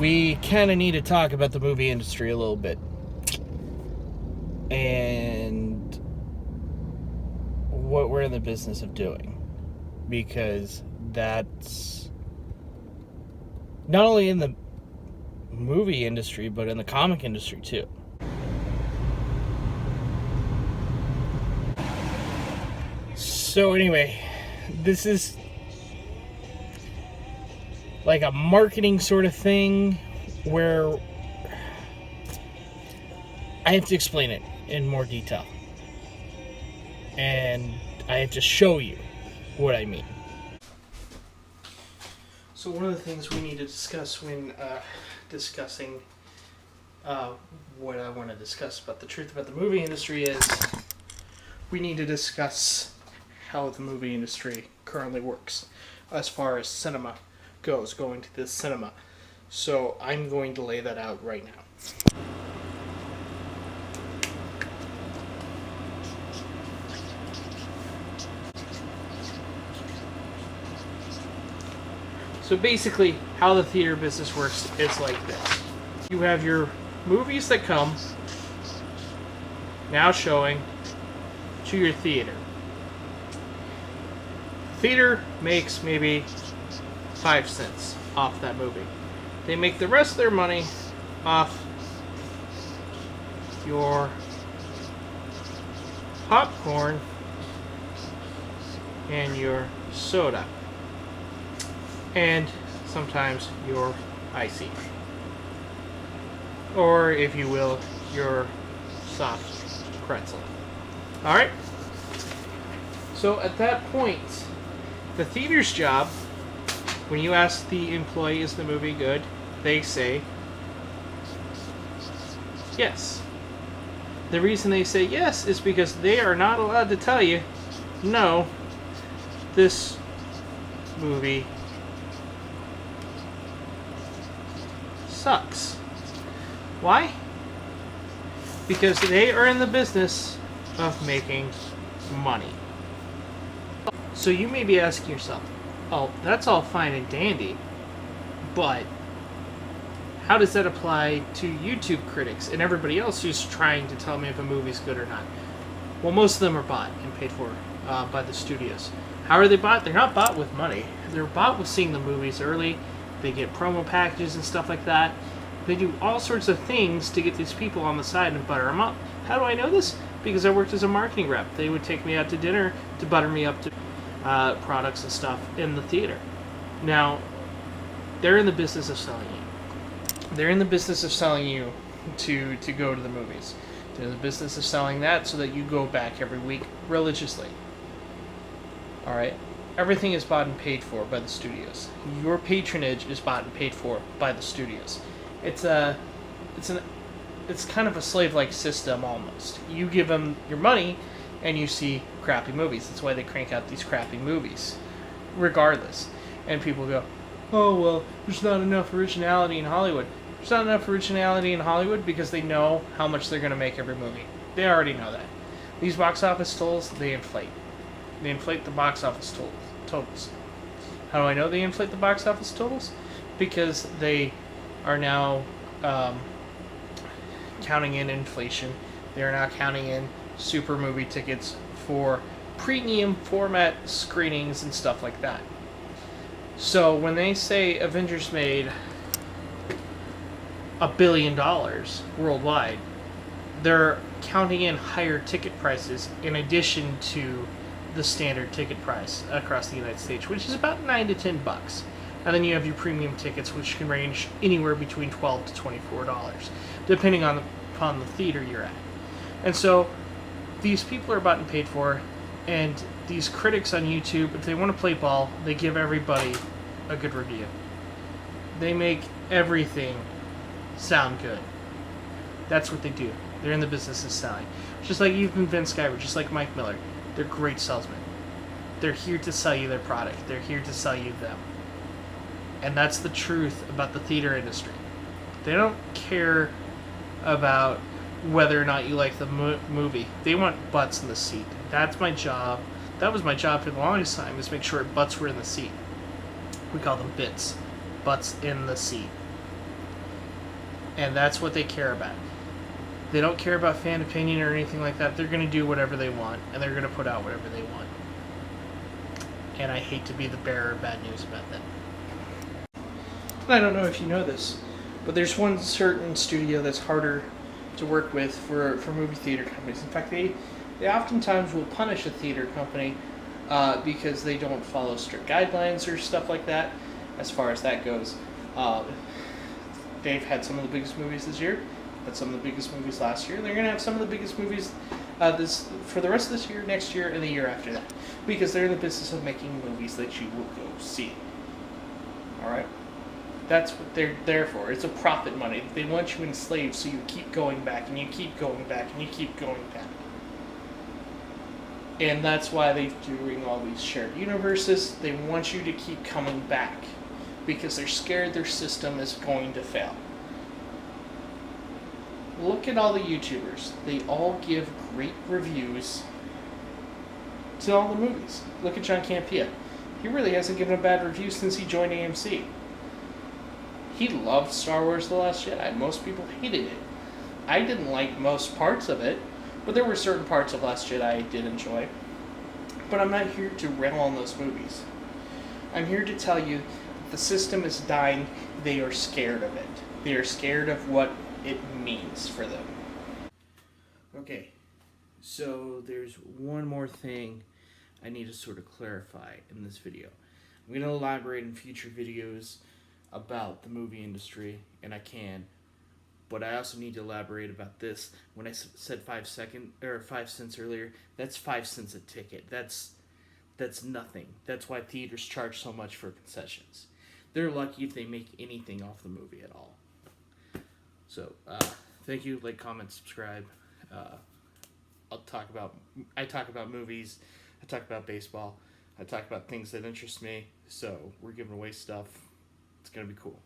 we kind of need to talk about the movie industry a little bit. And what we're in the business of doing. Because that's not only in the movie industry, but in the comic industry too. So anyway, this is like a marketing sort of thing where I have to explain it in more detail. And I have to show you what I mean. So one of the things we need to discuss when discussing what I want to discuss about the truth about the movie industry is we need to discuss how the movie industry currently works as far as cinema goes, going to the cinema. So I'm going to lay that out right now. So basically, how the theater business works is like this. You have your movies that come, now showing, to your theater. Theater makes maybe 5 cents off that movie. They make the rest of their money off your popcorn and your soda. And sometimes your icy. Or, if you will, your soft pretzel. Alright? So at that point, the theater's job, when you ask the employee, is the movie good? They say yes. The reason they say yes is because they are not allowed to tell you, no, this movie sucks. Why? Because they are in the business of making money. So you may be asking yourself, oh, that's all fine and dandy, but how does that apply to YouTube critics and everybody else who's trying to tell me if a movie's good or not? Well, most of them are bought and paid for by the studios. How are they bought? They're not bought with money. They're bought with seeing the movies early. They get promo packages and stuff like that. They do all sorts of things to get these people on the side and butter them up. How do I know this? Because I worked as a marketing rep. They would take me out to dinner to butter me up to products and stuff in the theater. Now, they're in the business of selling you. They're in the business of selling you to go to the movies. They're in the business of selling that so that you go back every week religiously. Alright? Everything is bought and paid for by the studios. Your patronage is bought and paid for by the studios. It's kind of a slave-like system almost. You give them your money, and you see crappy movies. That's why they crank out these crappy movies, regardless. And people go, "Oh well, there's not enough originality in Hollywood." There's not enough originality in Hollywood because they know how much they're going to make every movie. They already know that. These box office totals, they inflate. They inflate the box office totals. How do I know they inflate the box office totals? Because they are now counting in inflation. They are now counting in super movie tickets for premium format screenings and stuff like that. So when they say Avengers made $1 billion worldwide, they're counting in higher ticket prices in addition to the standard ticket price across the United States, which is about $9 to $10. And then you have your premium tickets, which can range anywhere between $12 to $24, depending upon the theater you're at. And so these people are bought and paid for, and these critics on YouTube, if they want to play ball, they give everybody a good review. They make everything sound good. That's what they do. They're in the business of selling. Just like even Vince Guyver, just like Mike Miller. They're great salesmen. They're here to sell you their product. They're here to sell you them. And that's the truth about the theater industry. They don't care about whether or not you like the movie. They want butts in the seat. That's my job. That was my job for the longest time, is make sure butts were in the seat. We call them bits. Butts in the seat. And that's what they care about. They don't care about fan opinion or anything like that. They're going to do whatever they want, and they're going to put out whatever they want. And I hate to be the bearer of bad news about that. I don't know if you know this, but there's one certain studio that's harder to work with for movie theater companies. In fact, they oftentimes will punish a theater company because they don't follow strict guidelines or stuff like that, as far as that goes. They've had some of the biggest movies this year, had some of the biggest movies last year, and they're going to have some of the biggest movies for the rest of this year, next year, and the year after that, because they're in the business of making movies that you will go see. Alright? That's what they're there for. It's a profit money. They want you enslaved so you keep going back, and you keep going back, and you keep going back. And that's why they're doing all these shared universes. They want you to keep coming back, because they're scared their system is going to fail. Look at all the YouTubers. They all give great reviews to all the movies. Look at John Campea. He really hasn't given a bad review since he joined AMC. He loved Star Wars The Last Jedi. Most people hated it. I didn't like most parts of it, but there were certain parts of Last Jedi I did enjoy. But I'm not here to rail on those movies. I'm here to tell you that the system is dying. They are scared of it. They are scared of what it means for them. Okay, so there's one more thing I need to sort of clarify in this video. I'm going to elaborate in future videos about the movie industry, and I can, but I also need to elaborate about this. When I said 5 cents earlier, that's 5 cents a ticket. That's nothing. That's why theaters charge so much for concessions. They're lucky if they make anything off the movie at all. So, thank you. Like, comment, subscribe. I talk about movies. I talk about baseball. I talk about things that interest me. So, we're giving away stuff. It's going to be cool.